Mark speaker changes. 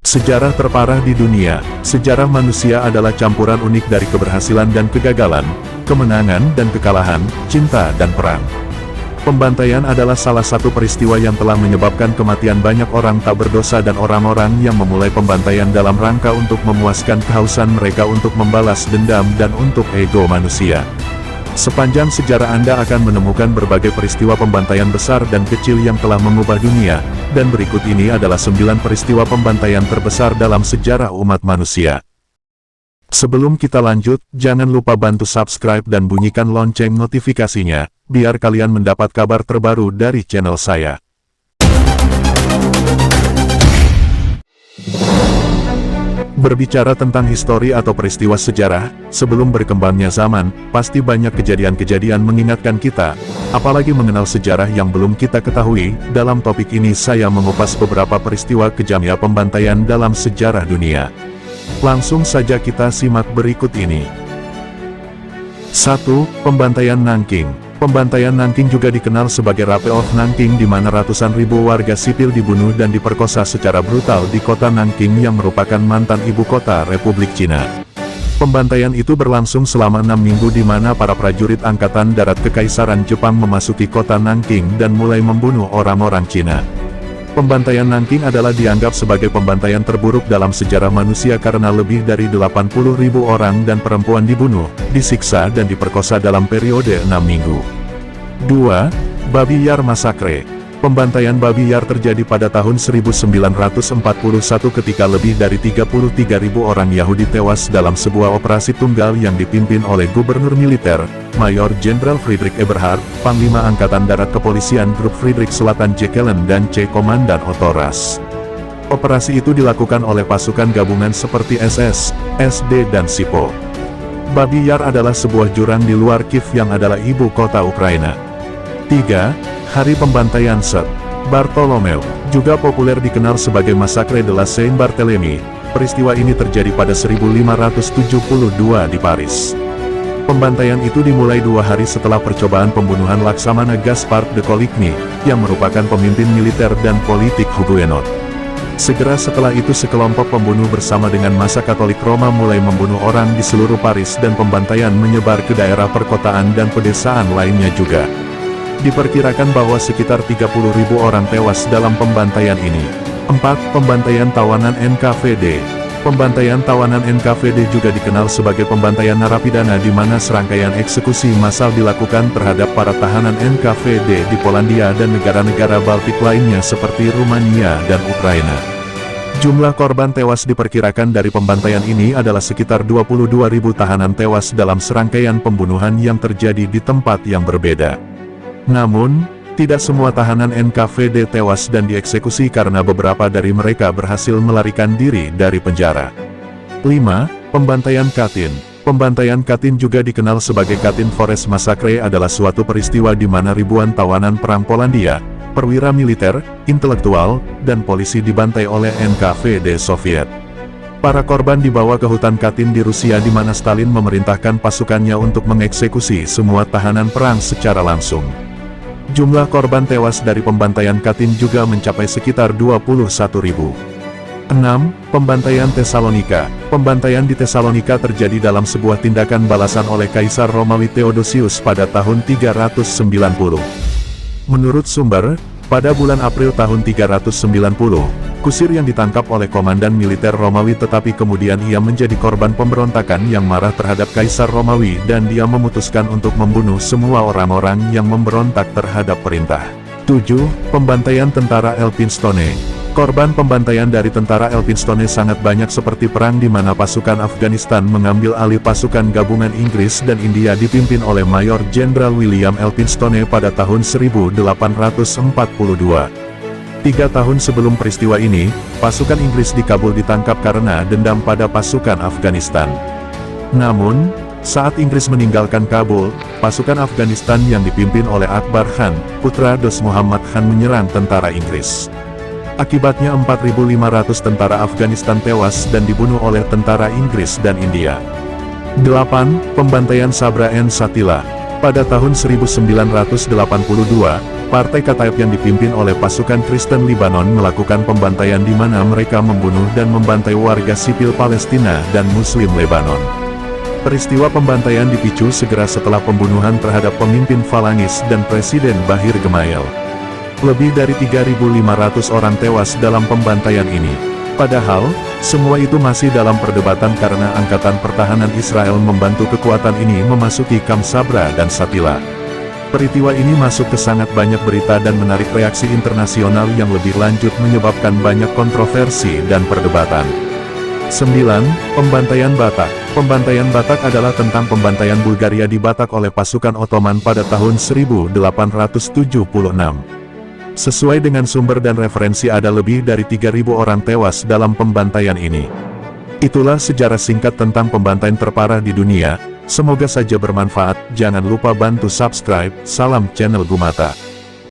Speaker 1: Sejarah terparah di dunia. Sejarah manusia adalah campuran unik dari keberhasilan dan kegagalan, kemenangan dan kekalahan, cinta dan perang. Pembantaian adalah salah satu peristiwa yang telah menyebabkan kematian banyak orang tak berdosa dan orang-orang yang memulai pembantaian dalam rangka untuk memuaskan kehausan mereka untuk membalas dendam dan untuk ego manusia. Sepanjang sejarah Anda akan menemukan berbagai peristiwa pembantaian besar dan kecil yang telah mengubah dunia, dan berikut ini adalah 9 peristiwa pembantaian terbesar dalam sejarah umat manusia. Sebelum kita lanjut, jangan lupa bantu subscribe dan bunyikan lonceng notifikasinya, biar kalian mendapat kabar terbaru dari channel saya. Berbicara tentang histori atau peristiwa sejarah, sebelum berkembangnya zaman, pasti banyak kejadian-kejadian mengingatkan kita, apalagi mengenal sejarah yang belum kita ketahui. Dalam topik ini saya mengupas beberapa peristiwa kejamnya pembantaian dalam sejarah dunia. Langsung saja kita simak berikut ini. 1. Pembantaian Nanking. Pembantaian Nanking juga dikenal sebagai Rape of Nanking, di mana ratusan ribu warga sipil dibunuh dan diperkosa secara brutal di kota Nanking yang merupakan mantan ibu kota Republik Cina. Pembantaian itu berlangsung selama 6 minggu di mana para prajurit Angkatan Darat Kekaisaran Jepang memasuki kota Nanking dan mulai membunuh orang-orang Cina. Pembantaian Nanking adalah dianggap sebagai pembantaian terburuk dalam sejarah manusia karena lebih dari 80.000 orang dan perempuan dibunuh, disiksa dan diperkosa dalam periode 6 minggu. 2. Babi Yar Massacre. Pembantaian Babi Yar terjadi pada tahun 1941 ketika lebih dari 33.000 orang Yahudi tewas dalam sebuah operasi tunggal yang dipimpin oleh Gubernur Militer, Mayor Jenderal Friedrich Eberhard, Panglima Angkatan Darat Kepolisian Grup Friedrich Selatan Jekelen dan C. Komandan Otto Ras. Operasi itu dilakukan oleh pasukan gabungan seperti SS, SD dan SIPO. Babi Yar adalah sebuah jurang di luar Kiev yang adalah ibu kota Ukraina. 3. Hari Pembantaian St. Bartholomew, juga populer dikenal sebagai Massacre de la Saint Barthélemy. Peristiwa ini terjadi pada 1572 di Paris. Pembantaian itu dimulai 2 hari setelah percobaan pembunuhan Laksamana Gaspard de Coligny, yang merupakan pemimpin militer dan politik Huguenot. Segera setelah itu sekelompok pembunuh bersama dengan massa Katolik Roma mulai membunuh orang di seluruh Paris dan pembantaian menyebar ke daerah perkotaan dan pedesaan lainnya juga. Diperkirakan bahwa sekitar 30.000 orang tewas dalam pembantaian ini. 4. Pembantaian tawanan NKVD. Pembantaian tawanan NKVD juga dikenal sebagai pembantaian narapidana di mana serangkaian eksekusi massal dilakukan terhadap para tahanan NKVD di Polandia dan negara-negara Baltik lainnya seperti Rumania dan Ukraina. Jumlah korban tewas diperkirakan dari pembantaian ini adalah sekitar 22.000 tahanan tewas dalam serangkaian pembunuhan yang terjadi di tempat yang berbeda. Namun, tidak semua tahanan NKVD tewas dan dieksekusi karena beberapa dari mereka berhasil melarikan diri dari penjara. 5. Pembantaian Katyn. Pembantaian Katyn juga dikenal sebagai Katyn Forest Massacre adalah suatu peristiwa di mana ribuan tawanan perang Polandia, perwira militer, intelektual, dan polisi dibantai oleh NKVD Soviet. Para korban dibawa ke hutan Katyn di Rusia di mana Stalin memerintahkan pasukannya untuk mengeksekusi semua tahanan perang secara langsung. Jumlah korban tewas dari pembantaian Katyn juga mencapai sekitar 21.000. 6. Pembantaian Tesalonika. Pembantaian di Tesalonika terjadi dalam sebuah tindakan balasan oleh Kaisar Romawi Theodosius pada tahun 390. Menurut sumber, pada bulan April tahun 390, kusir yang ditangkap oleh komandan militer Romawi tetapi kemudian ia menjadi korban pemberontakan yang marah terhadap Kaisar Romawi dan dia memutuskan untuk membunuh semua orang-orang yang memberontak terhadap perintah. 7. Pembantaian Tentara Elphinstone. Korban pembantaian dari tentara Elphinstone sangat banyak seperti perang di mana pasukan Afghanistan mengambil alih pasukan gabungan Inggris dan India dipimpin oleh Mayor Jenderal William Elphinstone pada tahun 1842. 3 tahun sebelum peristiwa ini, pasukan Inggris di Kabul ditangkap karena dendam pada pasukan Afghanistan. Namun, saat Inggris meninggalkan Kabul, pasukan Afghanistan yang dipimpin oleh Akbar Khan, putra Dost Muhammad Khan menyerang tentara Inggris. Akibatnya 4.500 tentara Afghanistan tewas dan dibunuh oleh tentara Inggris dan India. 8. Pembantaian Sabra and Shatila. Pada tahun 1982, Partai Kataib yang dipimpin oleh pasukan Kristen Lebanon melakukan pembantaian di mana mereka membunuh dan membantai warga sipil Palestina dan Muslim Lebanon. Peristiwa pembantaian dipicu segera setelah pembunuhan terhadap pemimpin Falangis dan Presiden Bahir Gemayel. Lebih dari 3.500 orang tewas dalam pembantaian ini. Padahal, semua itu masih dalam perdebatan karena Angkatan Pertahanan Israel membantu kekuatan ini memasuki Kam Sabra dan Satila. Peristiwa ini masuk ke sangat banyak berita dan menarik reaksi internasional yang lebih lanjut menyebabkan banyak kontroversi dan perdebatan. 9. Pembantaian Batak. Pembantaian Batak adalah tentang pembantaian Bulgaria di Batak oleh pasukan Ottoman pada tahun 1876. Sesuai dengan sumber dan referensi ada lebih dari 3.000 orang tewas dalam pembantaian ini. Itulah sejarah singkat tentang pembantaian terparah di dunia. Semoga saja bermanfaat. Jangan lupa bantu subscribe. Salam channel Gumata.